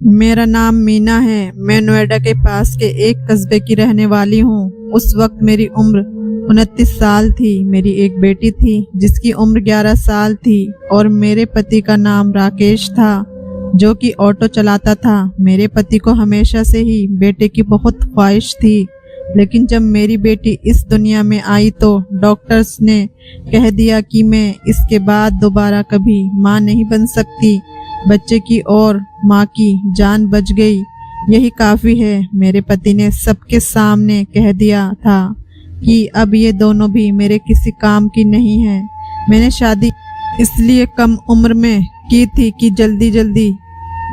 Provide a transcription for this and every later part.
मेरा नाम मीना है। मैं नोएडा के पास के एक कस्बे की रहने वाली हूँ। उस वक्त मेरी उम्र 29 साल थी। मेरी एक बेटी थी जिसकी उम्र 11 साल थी और मेरे पति का नाम राकेश था, जो कि ऑटो चलाता था। मेरे पति को हमेशा से ही बेटे की बहुत ख्वाहिश थी, लेकिन जब मेरी बेटी इस दुनिया में आई तो डॉक्टर्स ने कह दिया कि मैं इसके बाद दोबारा कभी माँ नहीं बन सकती। बच्चे की और माँ की जान बच गई, यही काफ़ी है। मेरे पति ने सबके सामने कह दिया था कि अब ये दोनों भी मेरे किसी काम की नहीं है। मैंने शादी इसलिए कम उम्र में की थी कि जल्दी जल्दी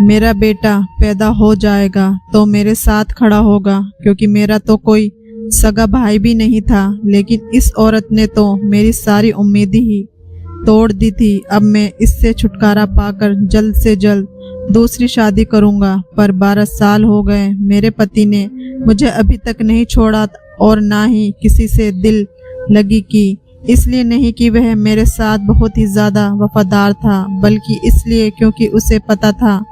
मेरा बेटा पैदा हो जाएगा तो मेरे साथ खड़ा होगा, क्योंकि मेरा तो कोई सगा भाई भी नहीं था। लेकिन इस औरत ने तो मेरी सारी उम्मीदें ही तोड़ दी थी। अब मैं इससे छुटकारा पाकर जल्द से जल्द दूसरी शादी करूंगा। पर 12 साल हो गए, मेरे पति ने मुझे अभी तक नहीं छोड़ा और ना ही किसी से दिल लगी की। इसलिए नहीं कि वह मेरे साथ बहुत ही ज़्यादा वफादार था, बल्कि इसलिए क्योंकि उसे पता था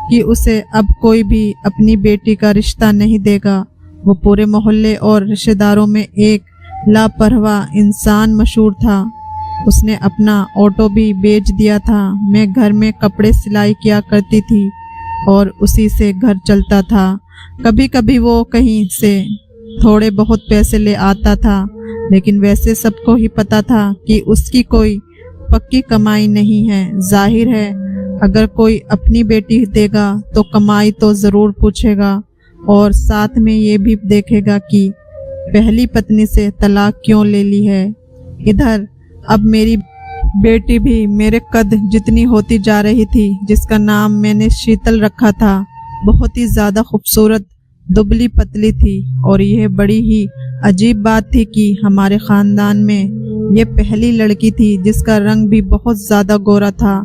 कि उसे अब कोई भी अपनी बेटी का रिश्ता नहीं देगा। वो पूरे मोहल्ले और रिश्तेदारों में एक लापरवाह इंसान मशहूर था। उसने अपना ऑटो भी बेच दिया था। मैं घर में कपड़े सिलाई किया करती थी और उसी से घर चलता था। कभी कभी वो कहीं से थोड़े बहुत पैसे ले आता था, लेकिन वैसे सबको ही पता था कि उसकी कोई पक्की कमाई नहीं है। जाहिर है, अगर कोई अपनी बेटी देगा तो कमाई तो ज़रूर पूछेगा और साथ में ये भी देखेगा कि पहली पत्नी से तलाक क्यों ले ली है। इधर अब मेरी बेटी भी मेरे कद जितनी होती जा रही थी, जिसका नाम मैंने शीतल रखा था। बहुत ही ज़्यादा खूबसूरत, दुबली पतली थी और यह बड़ी ही अजीब बात थी कि हमारे ख़ानदान में ये पहली लड़की थी जिसका रंग भी बहुत ज़्यादा गोरा था।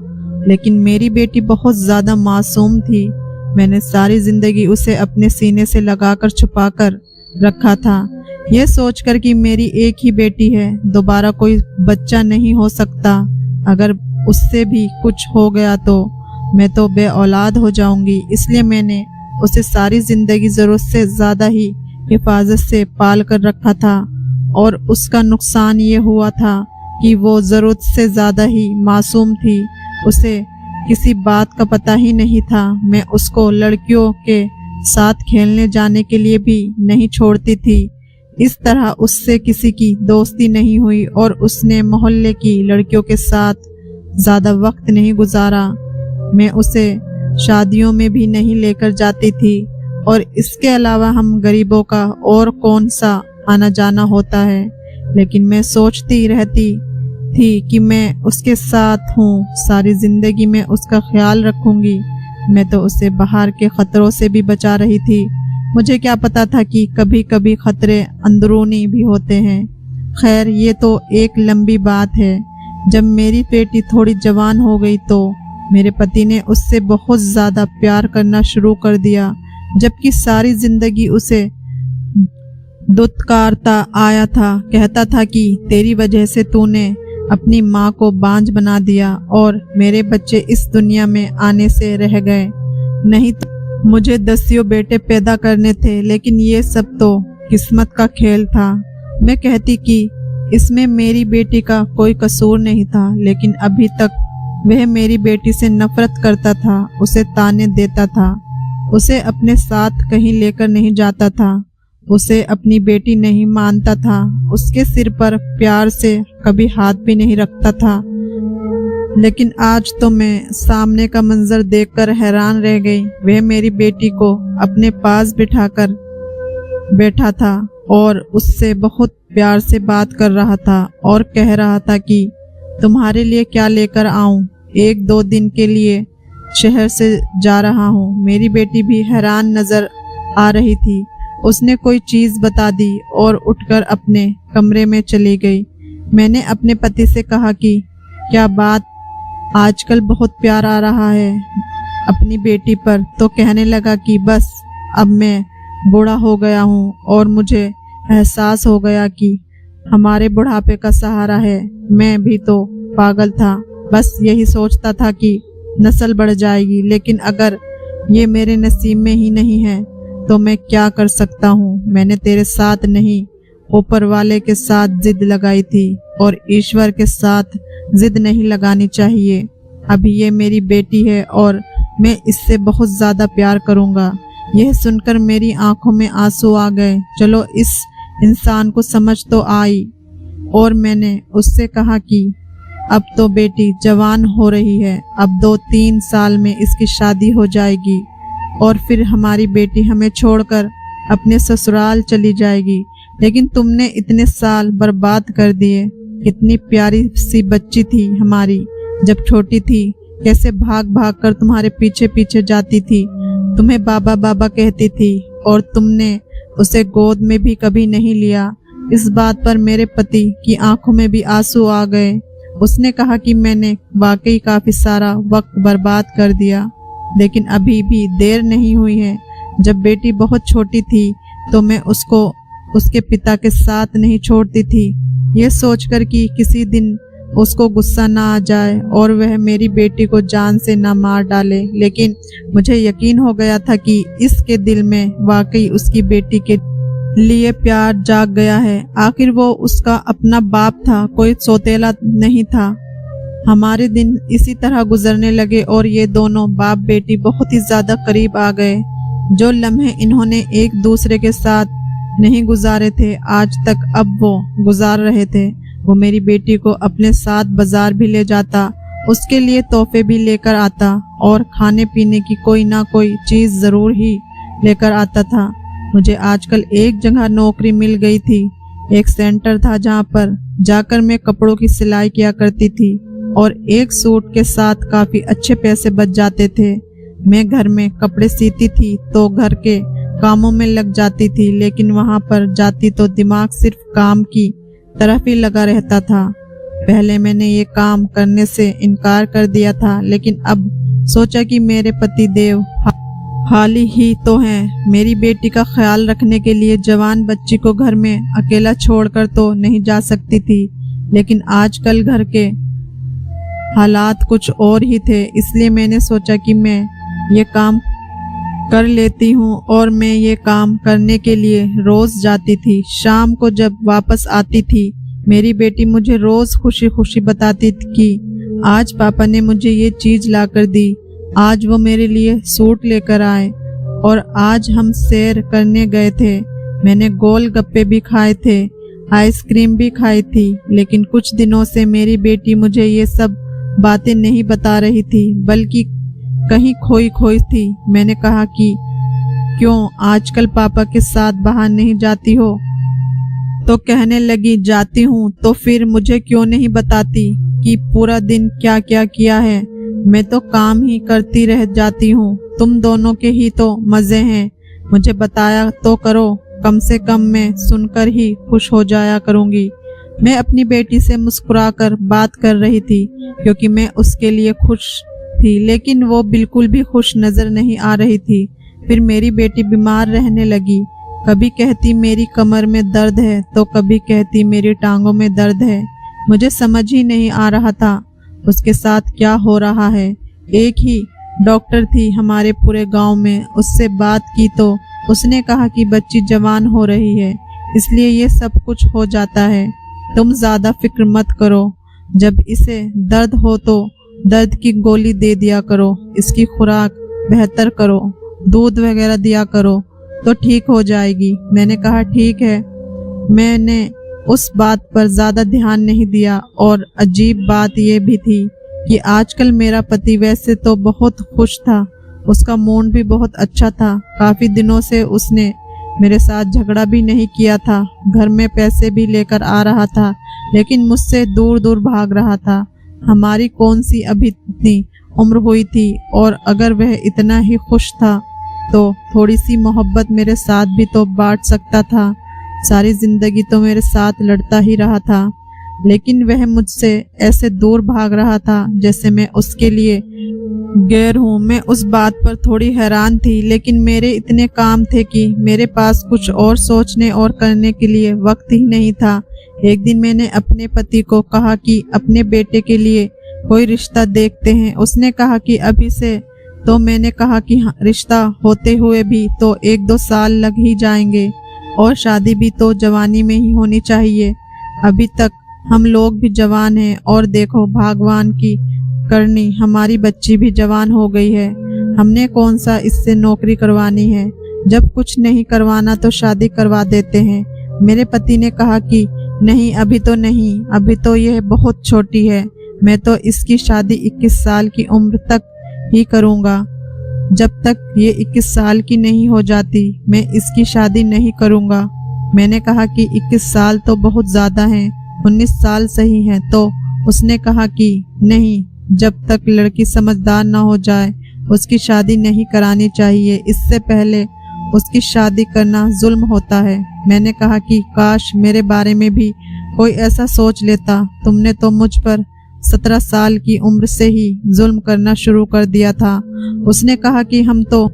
लेकिन मेरी बेटी बहुत ज़्यादा मासूम थी। मैंने सारी ज़िंदगी उसे अपने सीने से लगाकर छुपाकर रखा था, यह सोचकर कि मेरी एक ही बेटी है, दोबारा कोई बच्चा नहीं हो सकता। अगर उससे भी कुछ हो गया तो मैं तो बे औलाद हो जाऊंगी। इसलिए मैंने उसे सारी ज़िंदगी ज़रूरत से ज़्यादा ही हिफाजत से पाल कर रखा था। और उसका नुकसान ये हुआ था कि वो ज़रूरत से ज़्यादा ही मासूम थी। उसे किसी बात का पता ही नहीं था। मैं उसको लड़कियों के साथ खेलने जाने के लिए भी नहीं छोड़ती थी। इस तरह उससे किसी की दोस्ती नहीं हुई और उसने मोहल्ले की लड़कियों के साथ ज़्यादा वक्त नहीं गुजारा। मैं उसे शादियों में भी नहीं लेकर जाती थी और इसके अलावा हम गरीबों का और कौन सा आना जाना होता है। लेकिन मैं सोचती रहती थी कि मैं उसके साथ हूँ, सारी ज़िंदगी में उसका ख्याल रखूँगी। मैं तो उसे बाहर के ख़तरों से भी बचा रही थी। मुझे क्या पता था कि कभी कभी ख़तरे अंदरूनी भी होते हैं। खैर, ये तो एक लंबी बात है। जब मेरी बेटी थोड़ी जवान हो गई तो मेरे पति ने उससे बहुत ज़्यादा प्यार करना शुरू कर दिया, जबकि सारी ज़िंदगी उसे दुत्कारता आया था। कहता था कि तेरी वजह से तूने अपनी माँ को बांझ बना दिया और मेरे बच्चे इस दुनिया में आने से रह गए। नहीं तो मुझे 10 बेटे पैदा करने थे, लेकिन ये सब तो किस्मत का खेल था। मैं कहती कि इसमें मेरी बेटी का कोई कसूर नहीं था, लेकिन अभी तक वह मेरी बेटी से नफरत करता था, उसे ताने देता था, उसे अपने साथ कहीं लेकर नहीं जाता था, उसे अपनी बेटी नहीं मानता था, उसके सिर पर प्यार से कभी हाथ भी नहीं रखता था। लेकिन आज तो मैं सामने का मंजर देखकर हैरान रह गई। वह मेरी बेटी को अपने पास बिठाकर बैठा था और उससे बहुत प्यार से बात कर रहा था और कह रहा था कि तुम्हारे लिए क्या लेकर आऊं, 1-2 दिन के लिए शहर से जा रहा हूं। मेरी बेटी भी हैरान नजर आ रही थी। उसने कोई चीज़ बता दी और उठकर अपने कमरे में चली गई। मैंने अपने पति से कहा कि क्या बात, आजकल बहुत प्यार आ रहा है अपनी बेटी पर। तो कहने लगा कि बस अब मैं बूढ़ा हो गया हूँ और मुझे एहसास हो गया कि हमारे बुढ़ापे का सहारा है। मैं भी तो पागल था, बस यही सोचता था कि नस्ल बढ़ जाएगी, लेकिन अगर ये मेरे नसीब में ही नहीं है तो मैं क्या कर सकता हूँ। मैंने तेरे साथ नहीं, ऊपर वाले के साथ जिद लगाई थी और ईश्वर के साथ जिद नहीं लगानी चाहिए। अभी ये मेरी बेटी है और मैं इससे बहुत ज़्यादा प्यार करूँगा। यह सुनकर मेरी आंखों में आंसू आ गए। चलो इस इंसान को समझ तो आई। और मैंने उससे कहा कि अब तो बेटी जवान हो रही है, अब 2-3 साल में इसकी शादी हो जाएगी और फिर हमारी बेटी हमें छोड़कर अपने ससुराल चली जाएगी। लेकिन तुमने इतने साल बर्बाद कर दिए। कितनी प्यारी सी बच्ची थी हमारी, जब छोटी थी कैसे भाग भाग कर तुम्हारे पीछे पीछे जाती थी, तुम्हें बाबा बाबा कहती थी और तुमने उसे गोद में भी कभी नहीं लिया। इस बात पर मेरे पति की आंखों में भी आंसू आ गए। उसने कहा कि मैंने वाकई काफी सारा वक्त बर्बाद कर दिया, लेकिन अभी भी देर नहीं हुई है। जब बेटी बहुत छोटी थी तो मैं उसको उसके पिता के साथ नहीं छोड़ती थी, ये सोचकर कि किसी दिन उसको गुस्सा ना आ जाए और वह मेरी बेटी को जान से ना मार डाले। लेकिन मुझे यकीन हो गया था कि इसके दिल में वाकई उसकी बेटी के लिए प्यार जाग गया है। आखिर वो उसका अपना बाप था, कोई सौतेला नहीं था। हमारे दिन इसी तरह गुजरने लगे और ये दोनों बाप बेटी बहुत ही ज्यादा करीब आ गए। जो लम्हे इन्होंने एक दूसरे के साथ नहीं गुजारे थे आज तक अब वो गुजार रहे थे। वो मेरी बेटी को अपने साथ बाजार भी ले जाता, उसके लिए तोहफे भी लेकर आता और खाने पीने की कोई ना कोई चीज जरूर ही लेकर आता था। मुझे आजकल एक जगह नौकरी मिल गई थी। एक सेंटर था जहाँ पर जाकर मैं कपड़ों की सिलाई किया करती थी और एक सूट के साथ काफी अच्छे पैसे बच जाते थे। मैं घर में कपड़े सीती थी तो घर के कामों में लग जाती थी, लेकिन वहाँ पर जाती तो दिमाग सिर्फ काम की तरफ ही लगा रहता था। पहले मैंने ये काम करने से इनकार कर दिया था, लेकिन अब सोचा कि मेरे पति देव हाल ही तो हैं। मेरी बेटी का ख्याल रखने के लिए जवान बच्ची को घर में अकेला छोड़कर तो नहीं जा सकती थी, लेकिन आजकल घर के हालात कुछ और ही थे। इसलिए मैंने सोचा कि मैं ये काम कर लेती हूँ और मैं ये काम करने के लिए रोज जाती थी। शाम को जब वापस आती थी मेरी बेटी मुझे रोज खुशी खुशी बताती थी कि आज पापा ने मुझे ये चीज ला कर दी, आज वो मेरे लिए सूट लेकर आए और आज हम सैर करने गए थे। मैंने गोल गप्पे भी खाए थे, आइसक्रीम भी खाई थी। लेकिन कुछ दिनों से मेरी बेटी मुझे ये सब बातें नहीं बता रही थी, बल्कि कहीं खोई खोई थी। मैंने कहा कि क्यों आजकल पापा के साथ बाहर नहीं जाती हो? तो कहने लगी जाती हूँ, तो फिर मुझे क्यों नहीं बताती कि पूरा दिन क्या क्या किया है? मैं तो काम ही करती रह जाती हूँ। तुम दोनों के ही तो मजे हैं, मुझे बताया तो करो, कम से कम मैं सुनकर ही खुश हो जाया करूँगी। मैं अपनी बेटी से मुस्कुराकर बात कर रही थी क्योंकि मैं उसके लिए खुश थी, लेकिन वो बिल्कुल भी खुश नजर नहीं आ रही थी। फिर मेरी बेटी बीमार रहने लगी। कभी कहती मेरी कमर में दर्द है तो कभी कहती मेरी टांगों में दर्द है। मुझे समझ ही नहीं आ रहा था उसके साथ क्या हो रहा है। एक ही डॉक्टर थी हमारे पूरे गांव में, उससे बात की तो उसने कहा कि बच्ची जवान हो रही है, इसलिए ये सब कुछ हो जाता है। तुम ज्यादा फिक्र मत करो, जब इसे दर्द हो तो दर्द की गोली दे दिया करो, इसकी खुराक बेहतर करो, दूध वगैरह दिया करो तो ठीक हो जाएगी। मैंने कहा ठीक है। मैंने उस बात पर ज्यादा ध्यान नहीं दिया। और अजीब बात यह भी थी कि आजकल मेरा पति वैसे तो बहुत खुश था, उसका मूड भी बहुत अच्छा था। काफी दिनों से उसने मेरे साथ झगड़ा भी नहीं किया था, घर में पैसे भी लेकर आ रहा था, लेकिन मुझसे दूर दूर भाग रहा था। हमारी कौन सी अभी इतनी उम्र हुई थी, और अगर वह इतना ही खुश था तो थोड़ी सी मोहब्बत मेरे साथ भी तो बांट सकता था। सारी जिंदगी तो मेरे साथ लड़ता ही रहा था, लेकिन वह मुझसे ऐसे दूर भाग रहा था जैसे मैं उसके लिए गैर हूँ। मैं उस बात पर थोड़ी हैरान थी, लेकिन मेरे इतने काम थे कि मेरे पास कुछ और सोचने और करने के लिए वक्त ही नहीं था। एक दिन मैंने अपने पति को कहा कि अपने बेटे के लिए कोई रिश्ता देखते हैं। उसने कहा कि अभी से तो मैंने कहा कि हाँ, रिश्ता होते हुए भी तो 1-2 साल लग ही जाएंगे और शादी भी तो जवानी में ही होनी चाहिए। अभी तक हम लोग भी जवान हैं और देखो भगवान की करनी हमारी बच्ची भी जवान हो गई है। हमने कौन सा इससे नौकरी करवानी है, जब कुछ नहीं करवाना तो शादी करवा देते हैं। मेरे पति ने कहा कि नहीं, अभी तो नहीं, अभी तो यह बहुत छोटी है, मैं तो इसकी शादी 21 साल की उम्र तक ही करूँगा। जब तक ये 21 साल की नहीं हो जाती मैं इसकी शादी नहीं करूँगा। मैंने कहा कि 21 साल तो बहुत ज़्यादा हैं, 19 साल सही हैं। तो उसने कहा कि नहीं, जब तक लड़की समझदार ना हो जाए उसकी शादी नहीं करानी चाहिए, इससे पहले उसकी शादी करना जुल्म होता है। मैंने कहा कि काश मेरे बारे में भी कोई ऐसा सोच लेता, तुमने तो मुझ पर 17 साल की उम्र से ही जुल्म करना शुरू कर दिया था। उसने कहा कि हम तो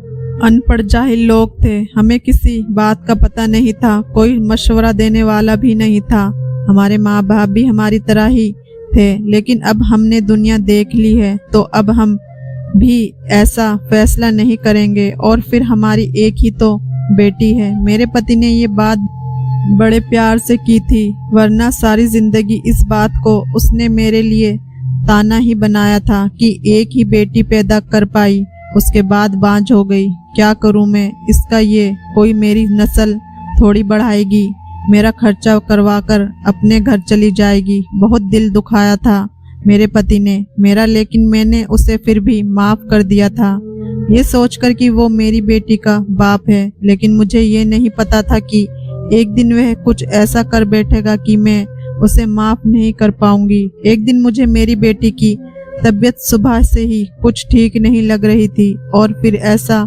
अनपढ़ जाहिल लोग थे, हमें किसी बात का पता नहीं था, कोई मशवरा देने वाला भी नहीं था। हमारे माँ बाप भी हमारी तरह ही थे, लेकिन अब हमने दुनिया देख ली है तो अब हम भी ऐसा फैसला नहीं करेंगे। और फिर हमारी एक ही तो बेटी है। मेरे पति ने ये बात बड़े प्यार से की थी, वरना सारी जिंदगी इस बात को उसने मेरे लिए ताना ही बनाया था कि एक ही बेटी पैदा कर पाई, उसके बाद बांझ हो गई। क्या करूं मैं इसका, ये कोई मेरी नस्ल थोड़ी बढ़ाएगी, मेरा खर्चा करवाकर अपने घर चली जाएगी। बहुत दिल दुखाया था मेरे पति ने मेरा, लेकिन मैंने उसे फिर भी माफ कर दिया था, ये सोचकर कि वो मेरी बेटी का बाप है। लेकिन मुझे ये नहीं पता था कि एक दिन वह कुछ ऐसा कर बैठेगा कि मैं उसे माफ नहीं कर पाऊंगी। एक दिन मुझे मेरी बेटी की तबीयत सुबह से ही कुछ ठीक नहीं लग रही थी और फिर ऐसा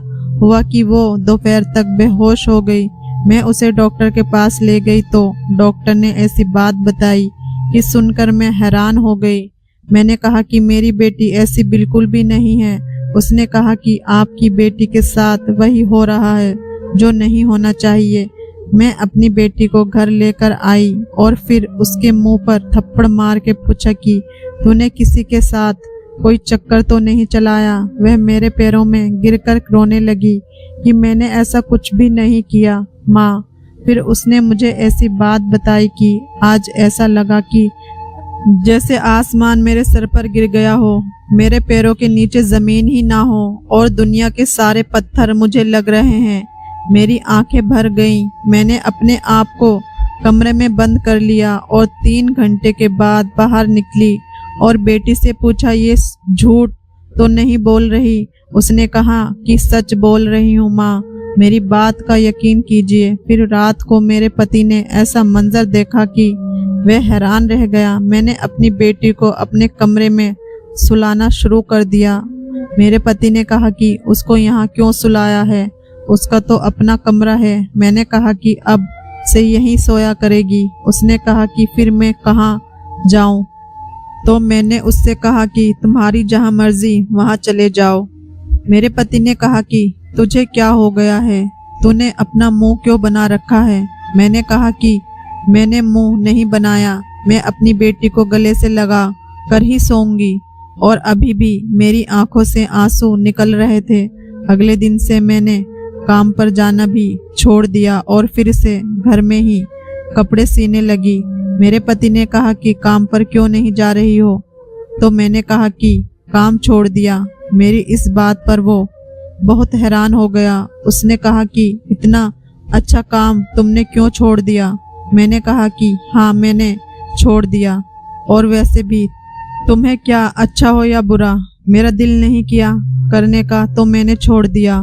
हुआ कि वो दोपहर तक बेहोश हो गई। मैं उसे डॉक्टर के पास ले गई तो डॉक्टर ने ऐसी बात बताई कि सुनकर मैं हैरान हो गई। मैंने कहा कि मेरी बेटी ऐसी बिल्कुल भी नहीं है। उसने कहा कि आपकी बेटी के साथ वही हो रहा है जो नहीं होना चाहिए। मैं अपनी बेटी को घर लेकर आई और फिर उसके मुंह पर थप्पड़ मार के पूछा कि तूने किसी के साथ कोई चक्कर तो नहीं चलाया। वह मेरे पैरों में गिरकर रोने लगी कि मैंने ऐसा कुछ भी नहीं किया माँ। फिर उसने मुझे ऐसी बात बताई कि आज ऐसा लगा कि जैसे आसमान मेरे सर पर गिर गया हो, मेरे पैरों के नीचे जमीन ही ना हो और दुनिया के सारे पत्थर मुझे लग रहे हैं। मेरी आंखें भर गईं। मैंने अपने आप को कमरे में बंद कर लिया और 3 घंटे के बाद बाहर निकली और बेटी से पूछा, ये झूठ तो नहीं बोल रही? उसने कहा कि सच बोल रही हूँ माँ, मेरी बात का यकीन कीजिए। फिर रात को मेरे पति ने ऐसा मंजर देखा कि वह हैरान रह गया। मैंने अपनी बेटी को अपने कमरे में सुलाना शुरू कर दिया। मेरे पति ने कहा कि उसको यहाँ क्यों सुलाया है, उसका तो अपना कमरा है। मैंने कहा कि अब से यहीं सोया करेगी। उसने कहा कि फिर मैं कहाँ जाऊं? तो मैंने उससे कहा कि तुम्हारी जहाँ मर्जी वहाँ चले जाओ। मेरे पति ने कहा कि तुझे क्या हो गया है, तूने अपना मुंह क्यों बना रखा है? मैंने कहा कि मैंने मुंह नहीं बनाया, मैं अपनी बेटी को गले से लगा कर ही सोऊंगी। और अभी भी मेरी आंखों से आंसू निकल रहे थे। अगले दिन से मैंने काम पर जाना भी छोड़ दिया और फिर से घर में ही कपड़े सीने लगी। मेरे पति ने कहा कि काम पर क्यों नहीं जा रही हो? तो मैंने कहा कि काम छोड़ दिया। मेरी इस बात पर वो बहुत हैरान हो गया। उसने कहा कि इतना अच्छा काम तुमने क्यों छोड़ दिया? मैंने कहा कि हाँ, मैंने छोड़ दिया। और वैसे भी तुम्हें क्या, अच्छा हो या बुरा, मेरा दिल नहीं किया करने का तो मैंने छोड़ दिया।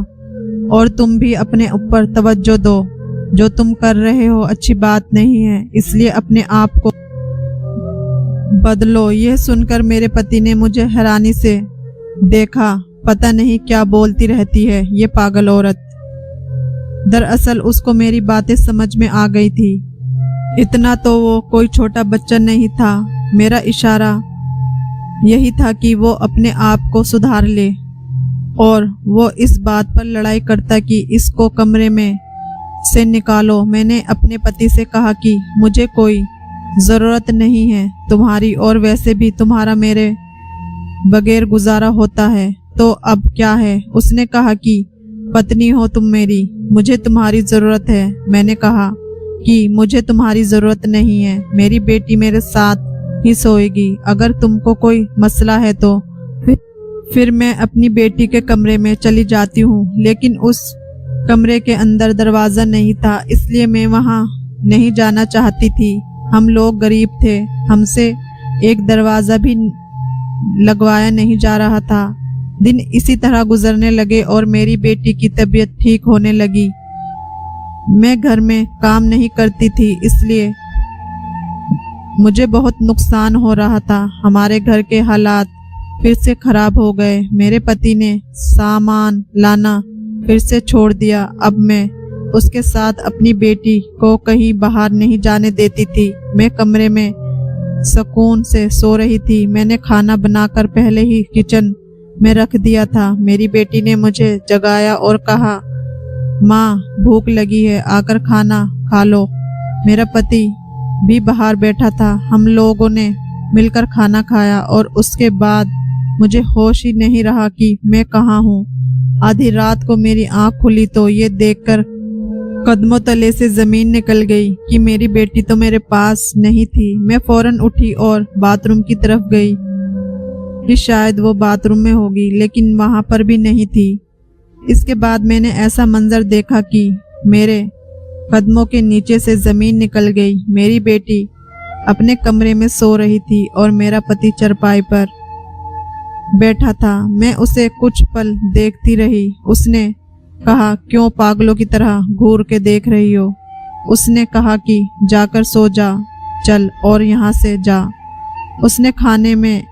और तुम भी अपने ऊपर तवज्जो दो, जो तुम कर रहे हो अच्छी बात नहीं है, इसलिए अपने आप को बदलो। यह सुनकर मेरे पति ने मुझे हैरानी से देखा। पता नहीं क्या बोलती रहती है ये पागल औरत। दरअसल उसको मेरी बातें समझ में आ गई थी। इतना तो वो कोई छोटा बच्चा नहीं था। मेरा इशारा यही था कि वो अपने आप को सुधार ले और वो इस बात पर लड़ाई करता कि इसको कमरे में से निकालो। मैंने अपने पति से कहा कि मुझे कोई ज़रूरत नहीं है तुम्हारी, और वैसे भी तुम्हारा मेरे बगैर गुजारा होता है। तो अब क्या है? उसने कहा कि पत्नी हो तुम मेरी, मुझे तुम्हारी ज़रूरत है। मैंने कहा कि मुझे तुम्हारी ज़रूरत नहीं है, मेरी बेटी मेरे साथ ही सोएगी। अगर तुमको कोई मसला है तो फिर मैं अपनी बेटी के कमरे में चली जाती हूँ। लेकिन उस कमरे के अंदर दरवाज़ा नहीं था, इसलिए मैं वहाँ नहीं जाना चाहती थी। हम लोग गरीब थे, हमसे एक दरवाज़ा भी लगवाया नहीं जा रहा था। दिन इसी तरह गुजरने लगे और मेरी बेटी की तबीयत ठीक होने लगी। मैं घर में काम नहीं करती थी, इसलिए मुझे बहुत नुकसान हो रहा था। हमारे घर के हालात फिर से खराब हो गए। मेरे पति ने सामान लाना फिर से छोड़ दिया। अब मैं उसके साथ अपनी बेटी को कहीं बाहर नहीं जाने देती थी। मैं कमरे में सुकून से सो रही थी। मैंने खाना बनाकर पहले ही किचन में रख दिया था। मेरी बेटी ने मुझे जगाया और कहा, माँ भूख लगी है, आकर खाना खा लो। मेरा पति भी बाहर बैठा था। हम लोगों ने मिलकर खाना खाया और उसके बाद मुझे होश ही नहीं रहा कि मैं कहाँ हूँ। आधी रात को मेरी आँख खुली तो ये देखकर कदमों तले से जमीन निकल गई कि मेरी बेटी तो मेरे पास नहीं थी। मैं फौरन उठी और बाथरूम की तरफ गई कि शायद वो बाथरूम में होगी, लेकिन वहाँ पर भी नहीं थी। इसके बाद मैंने ऐसा मंजर देखा कि मेरे कदमों के नीचे से जमीन निकल गई। मेरी बेटी अपने कमरे में सो रही थी और मेरा पति चारपाई पर बैठा था। मैं उसे कुछ पल देखती रही। उसने कहा, क्यों पागलों की तरह घूर के देख रही हो? उसने कहा कि जाकर सो जा, चल और यहाँ से जा। उसने खाने में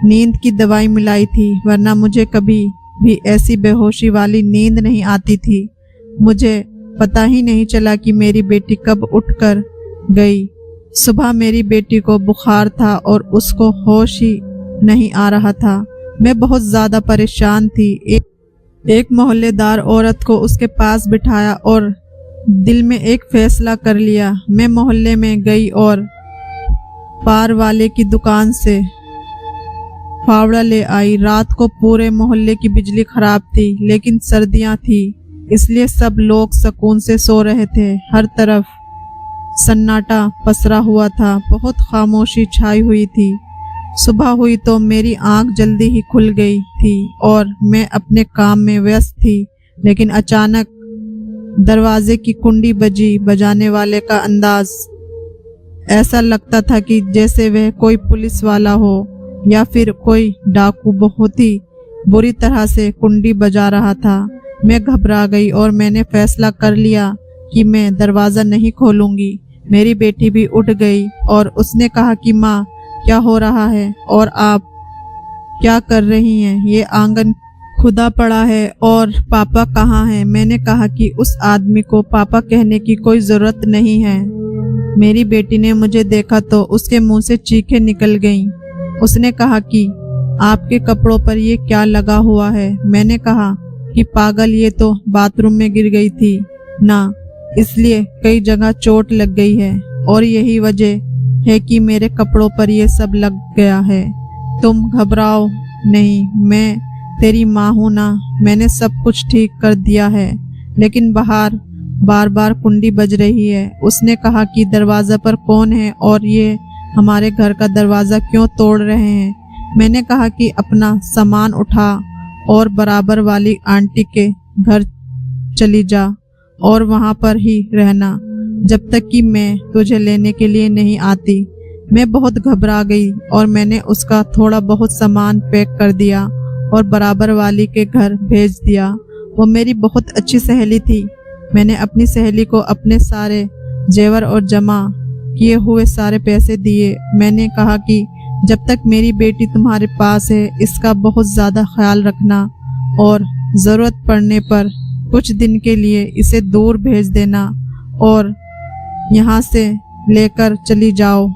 नींद की दवाई मिलाई थी, वरना मुझे कभी भी ऐसी बेहोशी वाली नींद नहीं आती थी। मुझे पता ही नहीं चला कि मेरी बेटी कब उठकर गई। सुबह मेरी बेटी को बुखार था और उसको होश ही नहीं आ रहा था। मैं बहुत ज़्यादा परेशान थी। एक मोहल्लेदार औरत को उसके पास बिठाया और दिल में एक फैसला कर लिया। मैं मोहल्ले में गई और पार वाले की दुकान से फावड़ा ले आई। रात को पूरे मोहल्ले की बिजली खराब थी, लेकिन सर्दियां थी, इसलिए सब लोग सुकून से सो रहे थे। हर तरफ सन्नाटा पसरा हुआ था, बहुत खामोशी छाई हुई थी। सुबह हुई तो मेरी आंख जल्दी ही खुल गई थी और मैं अपने काम में व्यस्त थी, लेकिन अचानक दरवाजे की कुंडी बजी। बजाने वाले का अंदाज ऐसा लगता था कि जैसे वह कोई पुलिस वाला हो या फिर कोई डाकू। बहुत ही बुरी तरह से कुंडी बजा रहा था। मैं घबरा गई और मैंने फैसला कर लिया कि मैं दरवाज़ा नहीं खोलूंगी। मेरी बेटी भी उठ गई और उसने कहा कि माँ क्या हो रहा है और आप क्या कर रही हैं? ये आंगन खुदा पड़ा है और पापा कहाँ हैं? मैंने कहा कि उस आदमी को पापा कहने की कोई ज़रूरत नहीं है। मेरी बेटी ने मुझे देखा तो उसके मुंह से चीखें निकल गईं। उसने कहा कि आपके कपड़ों पर ये क्या लगा हुआ है? मैंने कहा कि पागल, ये तो बाथरूम में गिर गई थी ना, इसलिए कई जगह चोट लग गई है और यही वजह है कि मेरे कपड़ों पर ये सब लग गया है। तुम घबराओ नहीं, मैं तेरी माँ हूँ ना, मैंने सब कुछ ठीक कर दिया है। लेकिन बाहर बार बार कुंडी बज रही है। उसने कहा कि दरवाज़ा पर कौन है और ये हमारे घर का दरवाज़ा क्यों तोड़ रहे हैं? मैंने कहा कि अपना सामान उठा और बराबर वाली आंटी के घर चली जा और वहाँ पर ही रहना जब तक कि मैं तुझे लेने के लिए नहीं आती। मैं बहुत घबरा गई और मैंने उसका थोड़ा बहुत सामान पैक कर दिया और बराबर वाली के घर भेज दिया। वो मेरी बहुत अच्छी सहेली थी। मैंने अपनी सहेली को अपने सारे जेवर और जमा किए हुए सारे पैसे दिए। मैंने कहा कि जब तक मेरी बेटी तुम्हारे पास है, इसका बहुत ज़्यादा ख्याल रखना और ज़रूरत पड़ने पर कुछ दिन के लिए इसे दूर भेज देना और यहाँ से लेकर चली जाओ।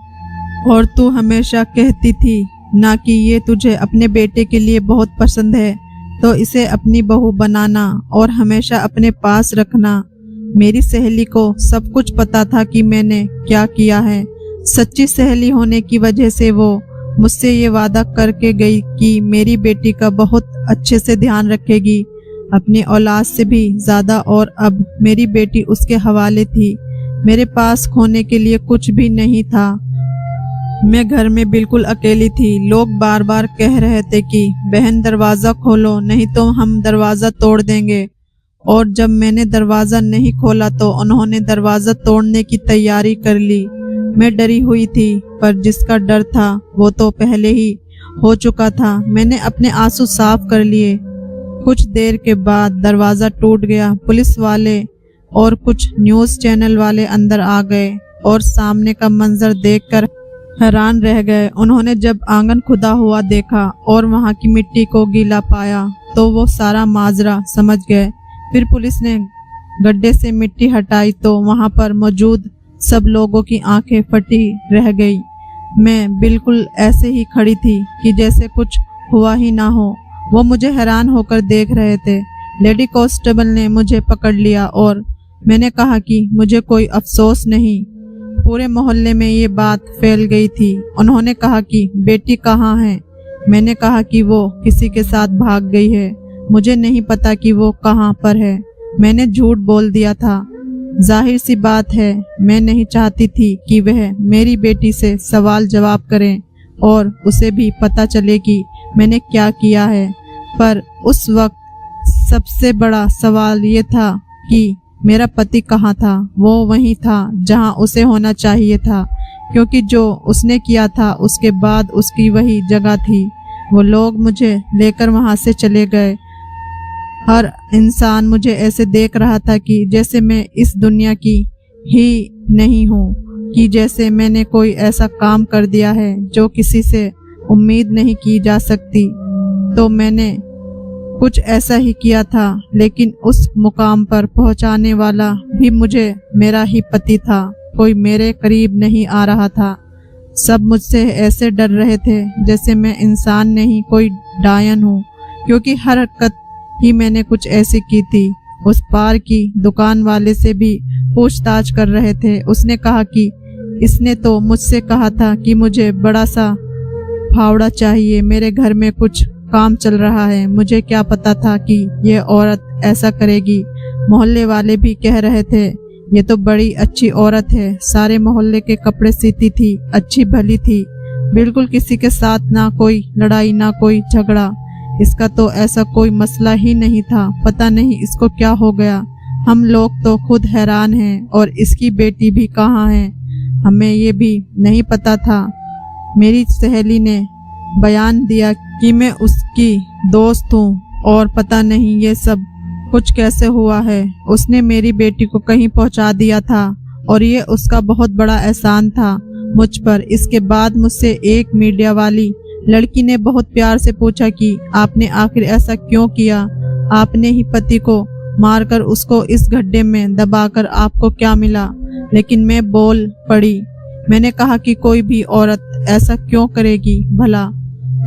और तू हमेशा कहती थी ना कि ये तुझे अपने बेटे के लिए बहुत पसंद है, तो इसे अपनी बहू बनाना और हमेशा अपने पास रखना। मेरी सहेली को सब कुछ पता था कि मैंने क्या किया है। सच्ची सहेली होने की वजह से वो मुझसे ये वादा करके गई कि मेरी बेटी का बहुत अच्छे से ध्यान रखेगी, अपनी औलाद से भी ज़्यादा, और अब मेरी बेटी उसके हवाले थी। मेरे पास खोने के लिए कुछ भी नहीं था। मैं घर में बिल्कुल अकेली थी। लोग बार बार कह रहे थे कि बहन दरवाज़ा खोलो, नहीं तो हम दरवाज़ा तोड़ देंगे। और जब मैंने दरवाज़ा नहीं खोला तो उन्होंने दरवाज़ा तोड़ने की तैयारी कर ली। मैं डरी हुई थी, पर जिसका डर था वो तो पहले ही हो चुका था। मैंने अपने आंसू साफ कर लिए। कुछ देर के बाद दरवाज़ा टूट गया। पुलिस वाले और कुछ न्यूज़ चैनल वाले अंदर आ गए और सामने का मंजर देखकर हैरान रह गए। उन्होंने जब आंगन खुदा हुआ देखा और वहां की मिट्टी को गीला पाया तो वो सारा माजरा समझ गए। फिर पुलिस ने गड्ढे से मिट्टी हटाई तो वहां पर मौजूद सब लोगों की आंखें फटी रह गई। मैं बिल्कुल ऐसे ही खड़ी थी कि जैसे कुछ हुआ ही ना हो। वो मुझे हैरान होकर देख रहे थे। लेडी कांस्टेबल ने मुझे पकड़ लिया और मैंने कहा कि मुझे कोई अफसोस नहीं। पूरे मोहल्ले में ये बात फैल गई थी। उन्होंने कहा कि बेटी कहाँ है। मैंने कहा कि वो किसी के साथ भाग गई है, मुझे नहीं पता कि वो कहाँ पर है। मैंने झूठ बोल दिया था। जाहिर सी बात है, मैं नहीं चाहती थी कि वह मेरी बेटी से सवाल जवाब करें और उसे भी पता चले कि मैंने क्या किया है। पर उस वक्त सबसे बड़ा सवाल ये था कि मेरा पति कहाँ था। वो वहीं था जहाँ उसे होना चाहिए था, क्योंकि जो उसने किया था उसके बाद उसकी वही जगह थी। वो लोग मुझे लेकर वहाँ से चले गए। हर इंसान मुझे ऐसे देख रहा था कि जैसे मैं इस दुनिया की ही नहीं हूँ, कि जैसे मैंने कोई ऐसा काम कर दिया है जो किसी से उम्मीद नहीं की जा सकती। तो मैंने कुछ ऐसा ही किया था, लेकिन उस मुकाम पर पहुंचाने वाला भी मुझे मेरा ही पति था। कोई मेरे करीब नहीं आ रहा था। सब मुझसे ऐसे डर रहे थे जैसे मैं इंसान नहीं कोई डायन हूँ, क्योंकि हर हरकत ही मैंने कुछ ऐसी की थी। उस पार की दुकान वाले से भी पूछताछ कर रहे थे। उसने कहा कि इसने तो मुझसे कहा था कि मुझे बड़ा सा फावड़ा चाहिए, मेरे घर में कुछ काम चल रहा है। मुझे क्या पता था कि ये औरत ऐसा करेगी। मोहल्ले वाले भी कह रहे थे ये तो बड़ी अच्छी औरत है, सारे मोहल्ले के कपड़े सीती थी, अच्छी भली थी, बिल्कुल किसी के साथ ना कोई लड़ाई ना कोई झगड़ा। इसका तो ऐसा कोई मसला ही नहीं था। पता नहीं इसको क्या हो गया। हम लोग तो खुद हैरान हैं, और इसकी बेटी भी कहाँ है, हमें ये भी नहीं पता था। मेरी सहेली ने बयान दिया कि मैं उसकी दोस्त हूँ, और पता नहीं ये सब कुछ कैसे हुआ है। उसने मेरी बेटी को कहीं पहुँचा दिया था, और ये उसका बहुत बड़ा एहसान था मुझ पर। इसके बाद मुझसे एक मीडिया वाली लड़की ने बहुत प्यार से पूछा कि आपने आखिर ऐसा क्यों किया। आपने ही पति को मारकर उसको इस गड्ढे में दबाकर आपको क्या मिला। लेकिन मैं बोल पड़ी। मैंने कहा कि कोई भी औरत ऐसा क्यों करेगी भला।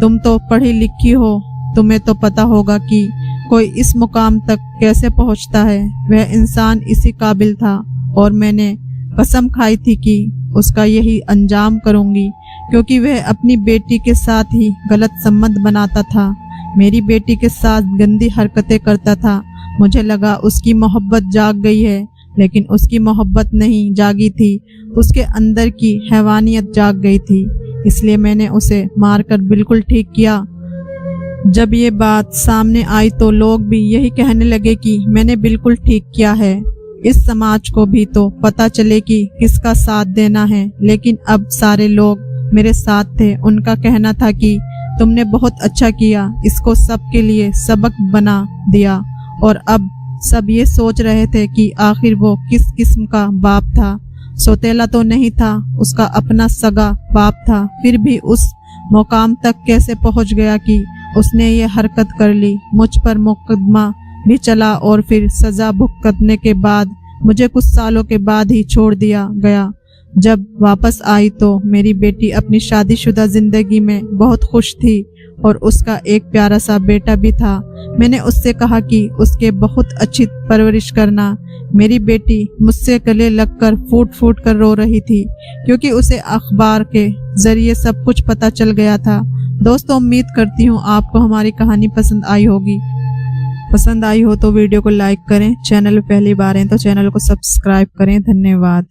तुम तो पढ़ी लिखी हो, तुम्हें तो पता होगा कि कोई इस मुकाम तक कैसे पहुंचता है। वह इंसान इसी काबिल था, और मैंने कसम खाई थी कि उसका यही अंजाम करूंगी, क्योंकि वह अपनी बेटी के साथ ही गलत संबंध बनाता था, मेरी बेटी के साथ गंदी हरकतें करता था। मुझे लगा उसकी मोहब्बत जाग गई है, लेकिन उसकी मोहब्बत नहीं जागी थी, उसके अंदर की हैवानियत जाग गई थी। इसलिए मैंने उसे मारकर बिल्कुल ठीक किया। जब ये बात सामने आई तो लोग भी यही कहने लगे कि मैंने बिल्कुल ठीक किया है। इस समाज को भी तो पता चले कि किसका साथ देना है। लेकिन अब सारे लोग मेरे साथ थे। उनका कहना था कि तुमने बहुत अच्छा किया, इसको सबके लिए सबक बना दिया। और अब सब ये सोच रहे थे कि आखिर वो किस किस्म का बाप था। सौतेला तो नहीं था, उसका अपना सगा बाप था। फिर भी उस मुकाम तक कैसे पहुंच गया कि उसने ये हरकत कर ली। मुझ पर मुकदमा भी चला, और फिर सजा भुगतने के बाद मुझे कुछ सालों के बाद ही छोड़ दिया गया। जब वापस आई तो मेरी बेटी अपनी शादीशुदा जिंदगी में बहुत खुश थी, और उसका एक प्यारा सा बेटा भी था। मैंने उससे कहा कि उसके बहुत अच्छी परवरिश करना, मेरी बेटी मुझसे गले लगकर फूट फूट कर रो रही थी क्योंकि उसे अखबार के जरिए सब कुछ पता चल गया था। दोस्तों, उम्मीद करती हूँ आपको हमारी कहानी पसंद आई होगी। पसंद आई हो तो वीडियो को लाइक करें, चैनल पे पहली बार हैं तो चैनल को सब्सक्राइब करें। धन्यवाद।